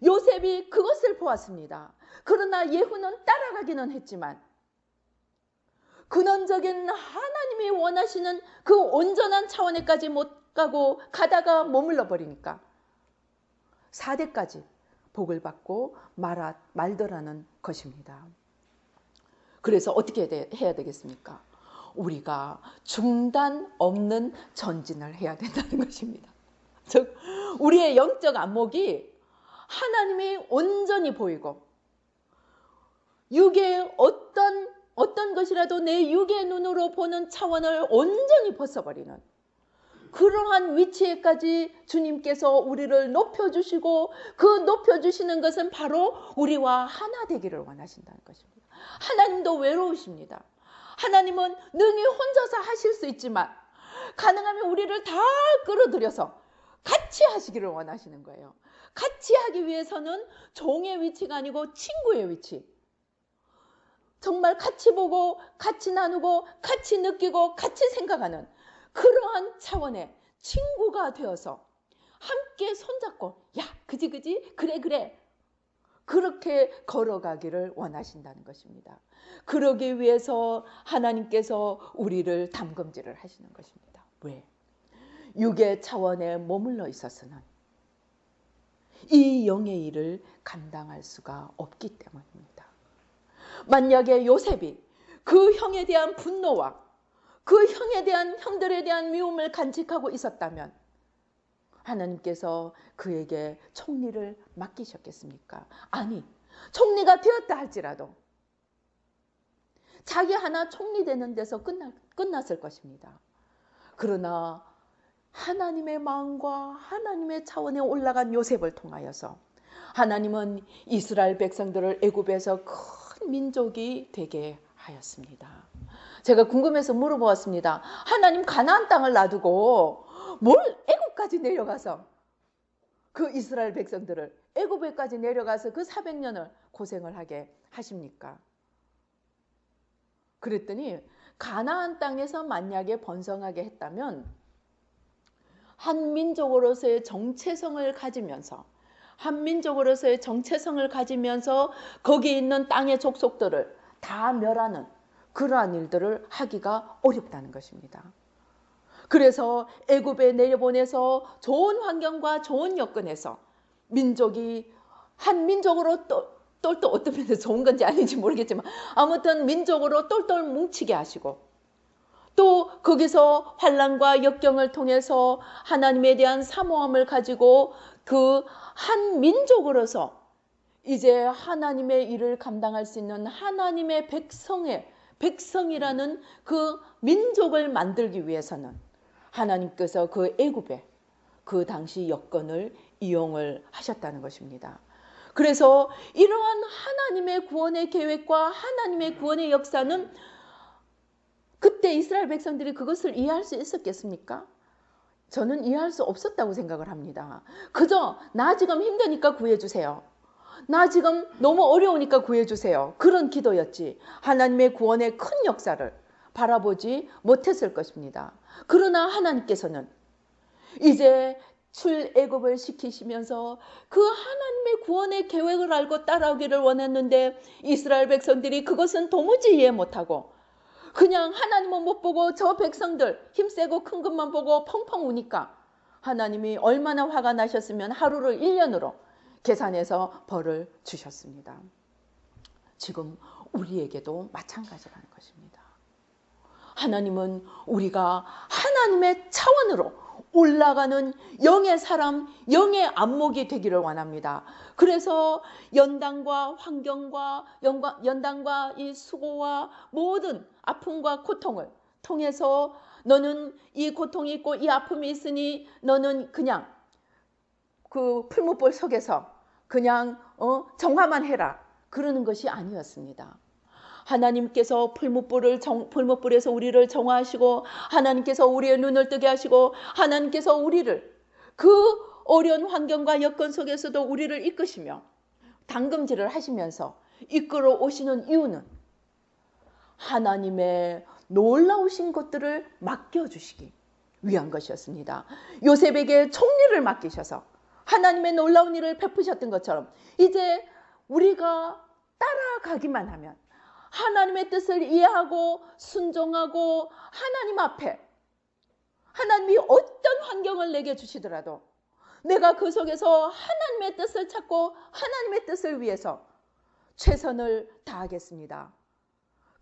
요셉이 그것을 보았습니다. 그러나 예후는 따라가기는 했지만 근원적인 하나님이 원하시는 그 온전한 차원에까지 못 가고 가다가 머물러 버리니까 4대까지 복을 받고 말더라는 것입니다. 그래서 어떻게 해야 되겠습니까? 우리가 중단 없는 전진을 해야 된다는 것입니다. 즉 우리의 영적 안목이 하나님이 온전히 보이고 육의 어떤 것이라도 내 육의 눈으로 보는 차원을 온전히 벗어버리는 그러한 위치에까지 주님께서 우리를 높여주시고 그 높여주시는 것은 바로 우리와 하나 되기를 원하신다는 것입니다. 하나님도 외로우십니다. 하나님은 능히 혼자서 하실 수 있지만 가능하면 우리를 다 끌어들여서 같이 하시기를 원하시는 거예요. 같이 하기 위해서는 종의 위치가 아니고 친구의 위치. 정말 같이 보고 같이 나누고 같이 느끼고 같이 생각하는 그러한 차원의 친구가 되어서 함께 손잡고 야 그지 그래 그렇게 걸어가기를 원하신다는 것입니다. 그러기 위해서 하나님께서 우리를 담금질을 하시는 것입니다. 왜? 육의 차원에 머물러 있어서는 이 영의 일을 감당할 수가 없기 때문입니다. 만약에 요셉이 그 형에 대한 분노와 그 형에 대한 형들에 대한 미움을 간직하고 있었다면 하나님께서 그에게 총리를 맡기셨겠습니까? 아니, 총리가 되었다 할지라도 자기 하나 총리 되는 데서 끝났을 것입니다. 그러나 하나님의 마음과 하나님의 차원에 올라간 요셉을 통하여서 하나님은 이스라엘 백성들을 애굽에서 큰 민족이 되게 하였습니다. 제가 궁금해서 물어보았습니다. 하나님 가나안 땅을 놔두고 뭘 애굽까지 내려가서 그 이스라엘 백성들을 애굽에까지 내려가서 그 400년을 고생을 하게 하십니까? 그랬더니 가나안 땅에서 만약에 번성하게 했다면 한 민족으로서의 정체성을 가지면서 거기 있는 땅의 족속들을 다 멸하는 그러한 일들을 하기가 어렵다는 것입니다. 그래서 애굽에 내려보내서 좋은 환경과 좋은 여건에서 민족이 한 민족으로 또 어떤 면에서 좋은 건지 아닌지 모르겠지만 아무튼 민족으로 똘똘 뭉치게 하시고 또 거기서 환난과 역경을 통해서 하나님에 대한 사모함을 가지고 그 한 민족으로서 이제 하나님의 일을 감당할 수 있는 하나님의 백성이라는 그 민족을 만들기 위해서는 하나님께서 그 애굽에 그 당시 여건을 이용을 하셨다는 것입니다. 그래서 이러한 하나님의 구원의 계획과 하나님의 구원의 역사는 그때 이스라엘 백성들이 그것을 이해할 수 있었겠습니까? 저는 이해할 수 없었다고 생각을 합니다. 그저 나 지금 힘드니까 구해주세요. 나 지금 너무 어려우니까 구해주세요. 그런 기도였지 하나님의 구원의 큰 역사를 바라보지 못했을 것입니다. 그러나 하나님께서는 이제 출애굽을 시키시면서 그 하나님의 구원의 계획을 알고 따라오기를 원했는데 이스라엘 백성들이 그것은 도무지 이해 못하고 그냥 하나님은 못 보고 저 백성들 힘세고 큰 것만 보고 펑펑 우니까 하나님이 얼마나 화가 나셨으면 하루를 1년으로 계산해서 벌을 주셨습니다. 지금 우리에게도 마찬가지라는 것입니다. 하나님은 우리가 하나님의 차원으로 올라가는 영의 사람, 영의 안목이 되기를 원합니다. 그래서 연단과 환경과 연단과 이 수고와 모든 아픔과 고통을 통해서 너는 이 고통이 있고 이 아픔이 있으니 너는 그냥 그 풀무불 속에서 그냥 정화만 해라. 그러는 것이 아니었습니다. 하나님께서 풀무불에서 우리를 정화하시고 하나님께서 우리의 눈을 뜨게 하시고 하나님께서 우리를 그 어려운 환경과 여건 속에서도 우리를 이끄시며 당금질을 하시면서 이끌어 오시는 이유는 하나님의 놀라우신 것들을 맡겨주시기 위한 것이었습니다. 요셉에게 총리를 맡기셔서 하나님의 놀라운 일을 베푸셨던 것처럼 이제 우리가 따라가기만 하면 하나님의 뜻을 이해하고 순종하고 하나님 앞에 하나님이 어떤 환경을 내게 주시더라도 내가 그 속에서 하나님의 뜻을 찾고 하나님의 뜻을 위해서 최선을 다하겠습니다.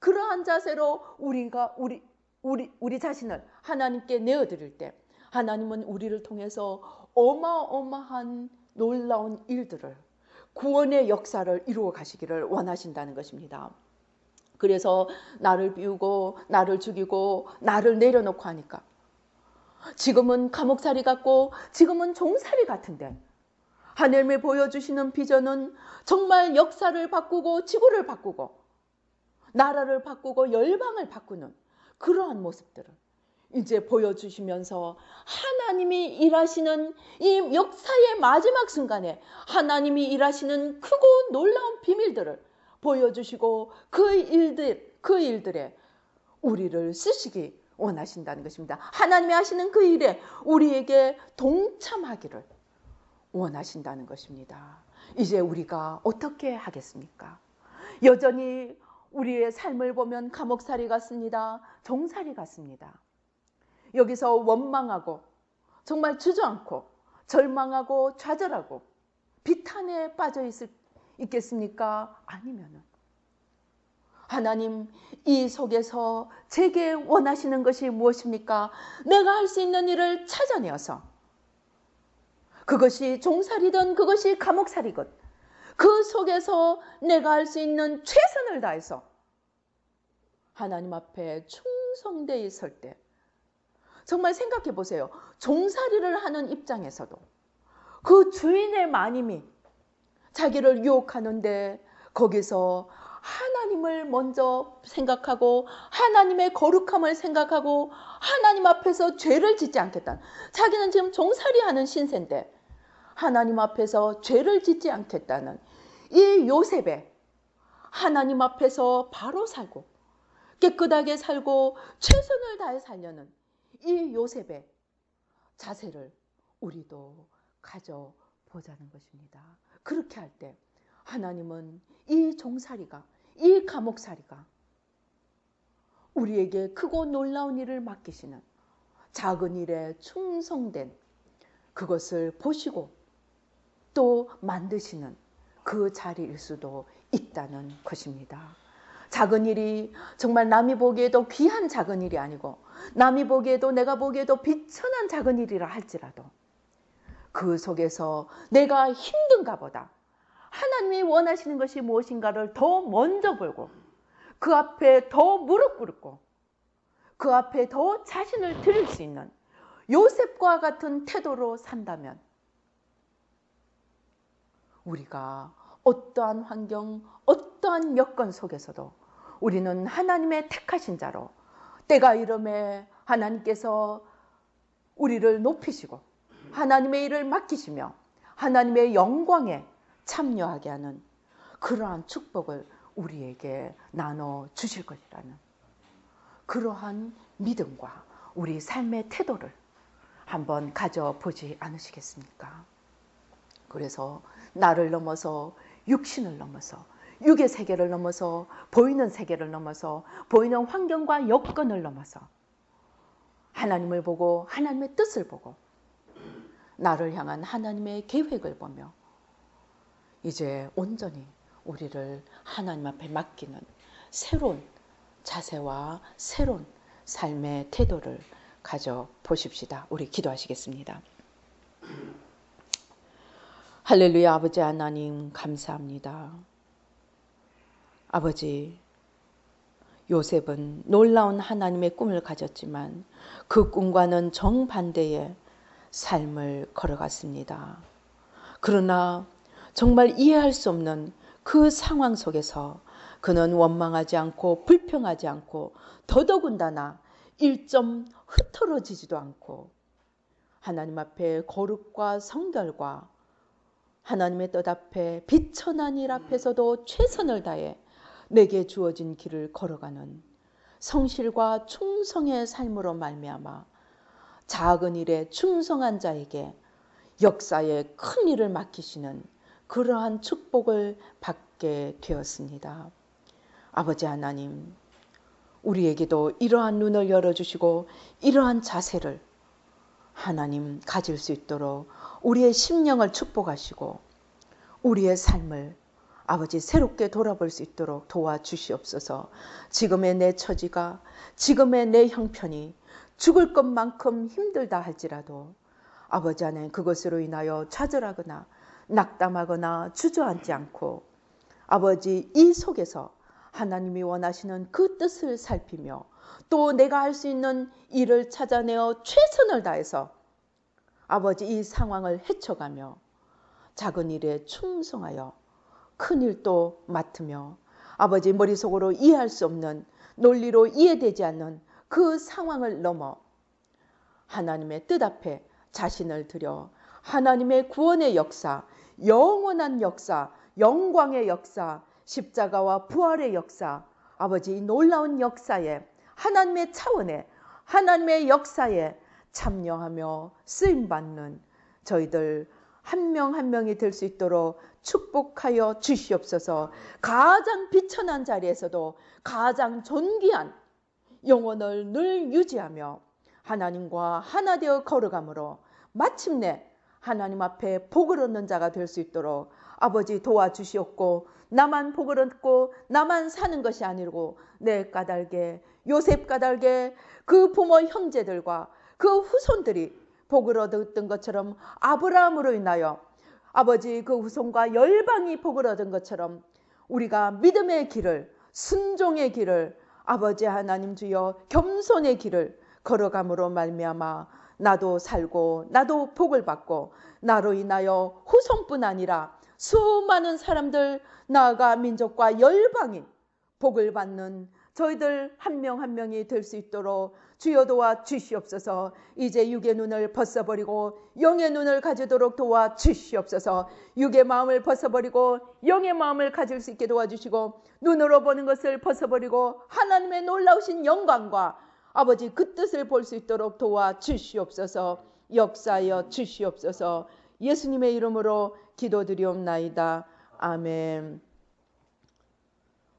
그러한 자세로 우리 자신을 하나님께 내어드릴 때 하나님은 우리를 통해서 어마어마한 놀라운 일들을 구원의 역사를 이루어 가시기를 원하신다는 것입니다. 그래서 나를 비우고 나를 죽이고 나를 내려놓고 하니까 지금은 감옥살이 같고 지금은 종살이 같은데 하나님이 보여주시는 비전은 정말 역사를 바꾸고 지구를 바꾸고 나라를 바꾸고 열방을 바꾸는 그러한 모습들을 이제 보여주시면서 하나님이 일하시는 이 역사의 마지막 순간에 하나님이 일하시는 크고 놀라운 비밀들을 보여주시고 그 일들에 우리를 쓰시기 원하신다는 것입니다. 하나님이 하시는 그 일에 우리에게 동참하기를 원하신다는 것입니다. 이제 우리가 어떻게 하겠습니까? 여전히 우리의 삶을 보면 감옥살이 같습니다. 종살이 같습니다. 여기서 원망하고 정말 주저앉고 절망하고 좌절하고 비탄에 빠져 있겠습니까? 아니면은 하나님 이 속에서 제게 원하시는 것이 무엇입니까? 내가 할 수 있는 일을 찾아내어서 그것이 종살이든 그것이 감옥살이든 그 속에서 내가 할 수 있는 최선을 다해서 하나님 앞에 충성되어 있을 때 정말 생각해 보세요. 종살이를 하는 입장에서도 그 주인의 마님이 자기를 유혹하는데 거기서 하나님을 먼저 생각하고 하나님의 거룩함을 생각하고 하나님 앞에서 죄를 짓지 않겠다는 자기는 지금 종살이하는 신세인데 하나님 앞에서 죄를 짓지 않겠다는 이 요셉의 하나님 앞에서 바로 살고 깨끗하게 살고 최선을 다해 살려는 이 요셉의 자세를 우리도 가져보자는 것입니다. 그렇게 할 때 하나님은 이 종살이가 이 감옥살이가 우리에게 크고 놀라운 일을 맡기시는 작은 일에 충성된 그것을 보시고 또 만드시는 그 자리일 수도 있다는 것입니다. 작은 일이 정말 남이 보기에도 귀한 작은 일이 아니고 남이 보기에도 내가 보기에도 비천한 작은 일이라 할지라도 그 속에서 내가 힘든가 보다 하나님이 원하시는 것이 무엇인가를 더 먼저 보고 그 앞에 더 무릎 꿇고 그 앞에 더 자신을 드릴 수 있는 요셉과 같은 태도로 산다면 우리가 어떠한 환경, 어떠한 여건 속에서도 우리는 하나님의 택하신 자로 때가 이름에 하나님께서 우리를 높이시고 하나님의 일을 맡기시며 하나님의 영광에 참여하게 하는 그러한 축복을 우리에게 나눠 주실 것이라는 그러한 믿음과 우리 삶의 태도를 한번 가져보지 않으시겠습니까? 그래서 나를 넘어서 육신을 넘어서 육의 세계를 넘어서 보이는 세계를 넘어서 보이는 환경과 여건을 넘어서 하나님을 보고 하나님의 뜻을 보고 나를 향한 하나님의 계획을 보며 이제 온전히 우리를 하나님 앞에 맡기는 새로운 자세와 새로운 삶의 태도를 가져보십시다. 우리 기도하시겠습니다. 할렐루야. 아버지 하나님 감사합니다. 아버지, 요셉은 놀라운 하나님의 꿈을 가졌지만 그 꿈과는 정반대의 삶을 걸어갔습니다. 그러나 정말 이해할 수 없는 그 상황 속에서 그는 원망하지 않고 불평하지 않고 더더군다나 1점 흐트러지지도 않고 하나님 앞에 거룩과 성결과 하나님의 뜻 앞에 비천한 일 앞에서도 최선을 다해 내게 주어진 길을 걸어가는 성실과 충성의 삶으로 말미암아 작은 일에 충성한 자에게 역사의 큰 일을 맡기시는 그러한 축복을 받게 되었습니다. 아버지 하나님, 우리에게도 이러한 눈을 열어주시고 이러한 자세를 하나님 가질 수 있도록 우리의 심령을 축복하시고 우리의 삶을 아버지 새롭게 돌아볼 수 있도록 도와주시옵소서. 지금의 내 처지가 지금의 내 형편이 죽을 것만큼 힘들다 할지라도 아버지 하나님 그것으로 인하여 좌절하거나 낙담하거나 주저앉지 않고 아버지 이 속에서 하나님이 원하시는 그 뜻을 살피며 또 내가 할 수 있는 일을 찾아내어 최선을 다해서 아버지 이 상황을 헤쳐가며 작은 일에 충성하여 큰 일도 맡으며 아버지 머릿속으로 이해할 수 없는 논리로 이해되지 않는 그 상황을 넘어 하나님의 뜻 앞에 자신을 들여 하나님의 구원의 역사, 영원한 역사, 영광의 역사, 십자가와 부활의 역사, 아버지 이 놀라운 역사에 하나님의 차원에 하나님의 역사에 참여하며 쓰임받는 저희들 한 명 한 명이 될 수 있도록 축복하여 주시옵소서. 가장 비천한 자리에서도 가장 존귀한 영혼을 늘 유지하며 하나님과 하나 되어 걸어가므로 마침내 하나님 앞에 복을 얻는 자가 될 수 있도록 아버지 도와주시옵고 나만 복을 얻고 나만 사는 것이 아니고 내 까닭에 요셉 까닭에 그 부모 형제들과 그 후손들이 복을 얻었던 것처럼 아브라함으로 인하여 아버지 그 후손과 열방이 복을 얻은 것처럼 우리가 믿음의 길을 순종의 길을 아버지 하나님 주여 겸손의 길을 걸어감으로 말미암아 나도 살고 나도 복을 받고 나로 인하여 후손뿐 아니라 수많은 사람들 나아가 민족과 열방인 복을 받는 저희들 한 명 한 명이 될 수 있도록 주여 도와 주시옵소서. 이제 육의 눈을 벗어버리고 영의 눈을 가지도록 도와 주시옵소서. 육의 마음을 벗어버리고 영의 마음을 가질 수 있게 도와주시고 눈으로 보는 것을 벗어버리고 하나님의 놀라우신 영광과 아버지 그 뜻을 볼 수 있도록 도와 주시옵소서. 역사하여 주시옵소서. 예수님의 이름으로 기도드리옵나이다. 아멘.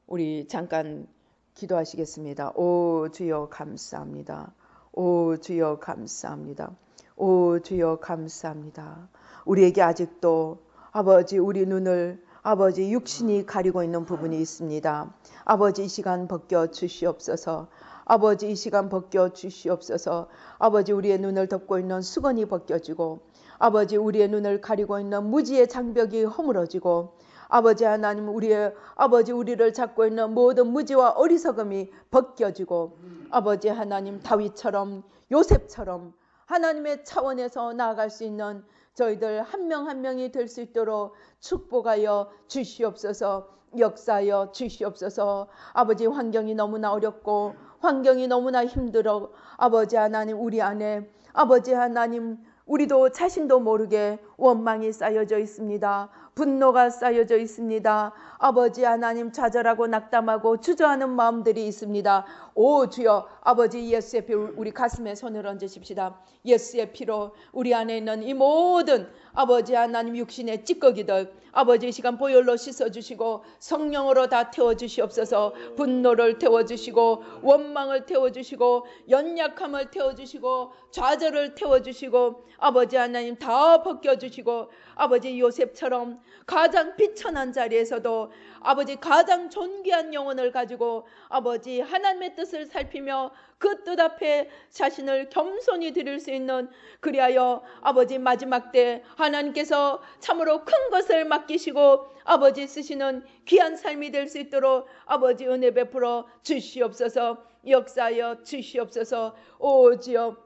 우리 잠깐 기도하시겠습니다. 오 주여 감사합니다. 오 주여 감사합니다. 오 주여 감사합니다. 우리에게 아직도 아버지 우리 눈을 아버지 육신이 가리고 있는 부분이 있습니다. 아버지 이 시간 벗겨 주시옵소서. 아버지 이 시간 벗겨 주시옵소서. 아버지 우리의 눈을 덮고 있는 수건이 벗겨지고 아버지 우리의 눈을 가리고 있는 무지의 장벽이 허물어지고 아버지 하나님 우리를 잡고 있는 모든 무지와 어리석음이 벗겨지고 아버지 하나님 다윗처럼 요셉처럼 하나님의 차원에서 나아갈 수 있는 저희들 한 명 한 명이 될 수 있도록 축복하여 주시옵소서. 역사하여 주시옵소서. 아버지, 환경이 너무나 어렵고 환경이 너무나 힘들어 아버지 하나님, 우리 안에 아버지 하나님, 우리도 자신도 모르게 원망이 쌓여져 있습니다. 분노가 쌓여져 있습니다. 아버지 하나님, 좌절하고 낙담하고 주저하는 마음들이 있습니다. 오 주여, 아버지 예수의 피, 우리 가슴에 손을 얹으십시다. 예수의 피로 우리 안에 있는 이 모든 아버지 하나님 육신의 찌꺼기들 아버지 이 시간 보혈로 씻어주시고 성령으로 다 태워주시옵소서. 분노를 태워주시고 원망을 태워주시고 연약함을 태워주시고 좌절을 태워주시고 아버지 하나님 다 벗겨주시고 아버지 요셉처럼 가장 비천한 자리에서도 아버지 가장 존귀한 영혼을 가지고 아버지 하나님의 뜻을 살피며 그 뜻 앞에 자신을 겸손히 드릴 수 있는, 그리하여 아버지 마지막 때 하나님께서 참으로 큰 것을 맡기시고 아버지 쓰시는 귀한 삶이 될 수 있도록 아버지 은혜 베풀어 주시옵소서. 역사하여 주시옵소서. 오 주여,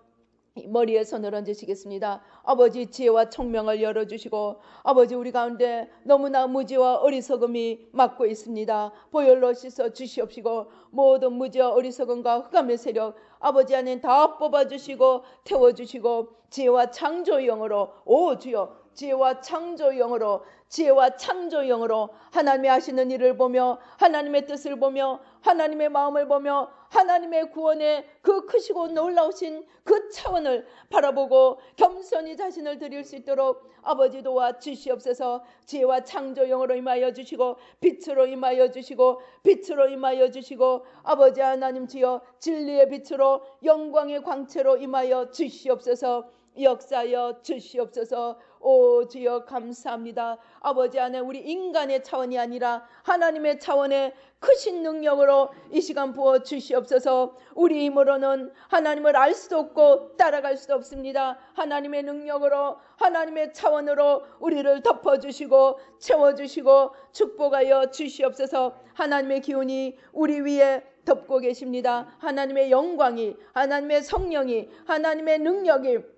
머리에 손을 얹으시겠습니다. 아버지 지혜와 총명을 열어주시고 아버지 우리 가운데 너무나 무지와 어리석음이 막고 있습니다. 보혈로 씻어 주시옵시고 모든 무지와 어리석음과 흑암의 세력 아버지 안에 다 뽑아주시고 태워주시고 지혜와 창조의 영으로, 오 주여, 지혜와 창조의 영으로, 지혜와 창조의 영으로 하나님의 하시는 일을 보며 하나님의 뜻을 보며 하나님의 마음을 보며 하나님의 구원의 그 크시고 놀라우신 그 차원을 바라보고 겸손히 자신을 드릴 수 있도록 아버지 도와 주시옵소서. 지혜와 창조 영으로 임하여 주시고 빛으로 임하여 주시고 빛으로 임하여 주시고 아버지 하나님 주여 진리의 빛으로 영광의 광채로 임하여 주시옵소서. 역사하여 주시옵소서. 오 주여 감사합니다. 아버지 안에 우리 인간의 차원이 아니라 하나님의 차원의 크신 능력으로 이 시간 부어 주시옵소서. 우리 힘으로는 하나님을 알 수도 없고 따라갈 수도 없습니다. 하나님의 능력으로 하나님의 차원으로 우리를 덮어주시고 채워주시고 축복하여 주시옵소서. 하나님의 기운이 우리 위에 덮고 계십니다. 하나님의 영광이, 하나님의 성령이, 하나님의 능력이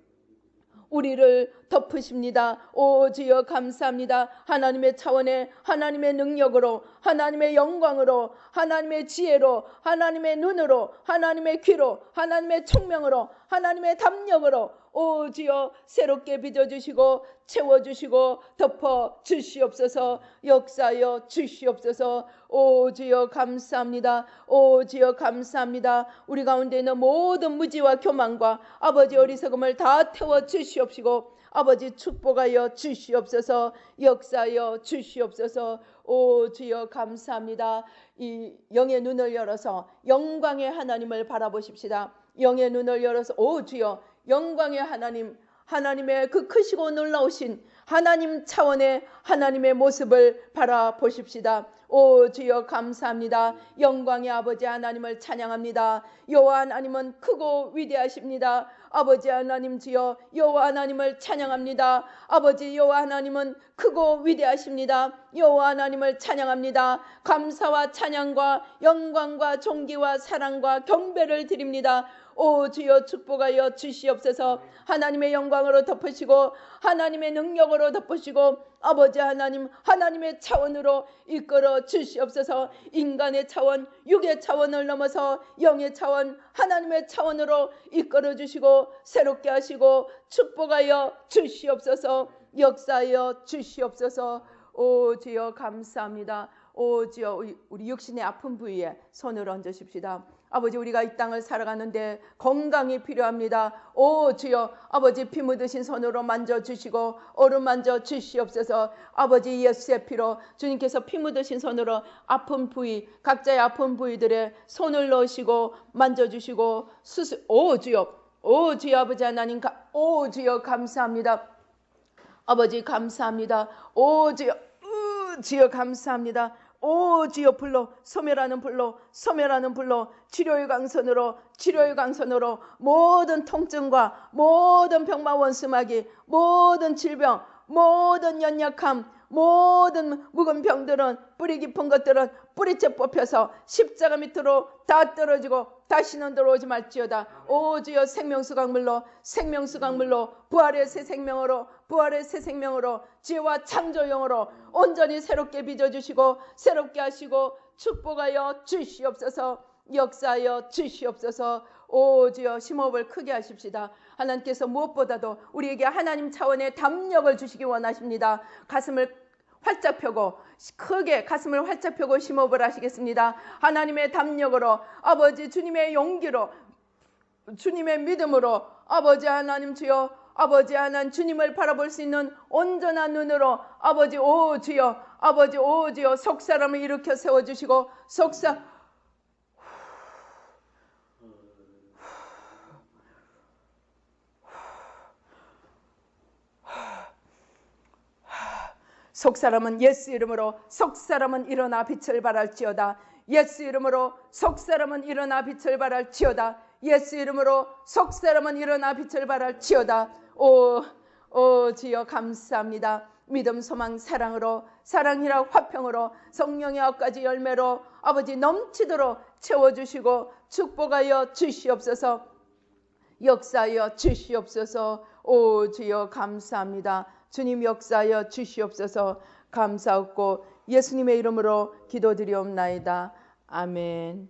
우리를 덮으십니다. 오 주여 감사합니다. 하나님의 차원에 하나님의 능력으로 하나님의 영광으로 하나님의 지혜로 하나님의 눈으로 하나님의 귀로 하나님의 총명으로 하나님의 담력으로 오 주여 새롭게 빚어주시고 채워주시고 덮어주시옵소서. 역사하여 주시옵소서. 오 주여 감사합니다. 오 주여 감사합니다. 우리 가운데 있는 모든 무지와 교만과 아버지 어리석음을 다 태워주시옵시고 아버지 축복하여 주시옵소서. 역사하여 주시옵소서. 오 주여 감사합니다. 이 영의 눈을 열어서 영광의 하나님을 바라보십시다. 영의 눈을 열어서 오 주여 영광의 하나님, 하나님의 그 크시고 놀라우신 하나님 차원의 하나님의 모습을 바라보십시다. 오 주여 감사합니다. 영광의 아버지 하나님을 찬양합니다. 여호와 하나님은 크고 위대하십니다. 아버지 하나님 주여 여호와 하나님을 찬양합니다. 아버지 여호와 하나님은 크고 위대하십니다. 여호와 하나님을 찬양합니다. 감사와 찬양과 영광과 존귀와 사랑과 경배를 드립니다. 오 주여 축복하여 주시옵소서. 하나님의 영광으로 덮으시고 하나님의 능력으로 덮으시고 아버지 하나님 하나님의 차원으로 이끌어 주시옵소서. 인간의 차원 육의 차원을 넘어서 영의 차원 하나님의 차원으로 이끌어 주시고 새롭게 하시고 축복하여 주시옵소서. 역사하여 주시옵소서. 오 주여 감사합니다. 오 주여 우리 육신의 아픈 부위에 손을 얹으십시다. 아버지 우리가 이 땅을 살아가는데 건강이 필요합니다. 오 주여 아버지 피 묻으신 손으로 만져주시고 어루만져 주시옵소서. 아버지 예수의 피로 주님께서 피 묻으신 손으로 아픈 부위 각자의 아픈 부위들에 손을 넣으시고 만져주시고 수술. 오 주여 아버지 하나님 오 주여 감사합니다. 아버지 감사합니다. 오 주여 감사합니다. 오 주여 불로 소멸하는 불로 치료의 강선으로 모든 통증과 모든 병마 원수마귀 모든 질병 모든 연약함 모든 묵은 병들은 뿌리 깊은 것들은 뿌리째 뽑혀서 십자가 밑으로 다 떨어지고 다시는 들어오지 말지어다. 오 주여 생명수 강물로 부활의 새 생명으로 지혜와 창조영으로 온전히 새롭게 빚어주시고 새롭게 하시고 축복하여 주시옵소서. 역사하여 주시옵소서. 오 주여 심호흡을 크게 하십시다. 하나님께서 무엇보다도 우리에게 하나님 차원의 담력을 주시기 원하십니다. 가슴을 활짝 펴고 크게 가슴을 활짝 펴고 심호흡을 하시겠습니다. 하나님의 담력으로 아버지 주님의 용기로 주님의 믿음으로 아버지 하나님 주여 아버지 하나님 주님을 바라볼 수 있는 온전한 눈으로 아버지 오 주여 속 사람을 일으켜 세워주시고 속 사람은 예수 이름으로 속 사람은 일어나 빛을 발할지어다. 예수 이름으로 속 사람은 일어나 빛을 발할지어다. 예수 이름으로 속 사람은 일어나 빛을 발할지어다. 오 주여 감사합니다. 믿음 소망 사랑으로 사랑이라 화평으로 성령의 아까지 열매로 아버지 넘치도록 채워주시고 축복하여 주시옵소서. 역사하여 주시옵소서. 오 주여 감사합니다. 주님 역사하여 주시옵소서. 감사하고 예수님의 이름으로 기도드리옵나이다. 아멘.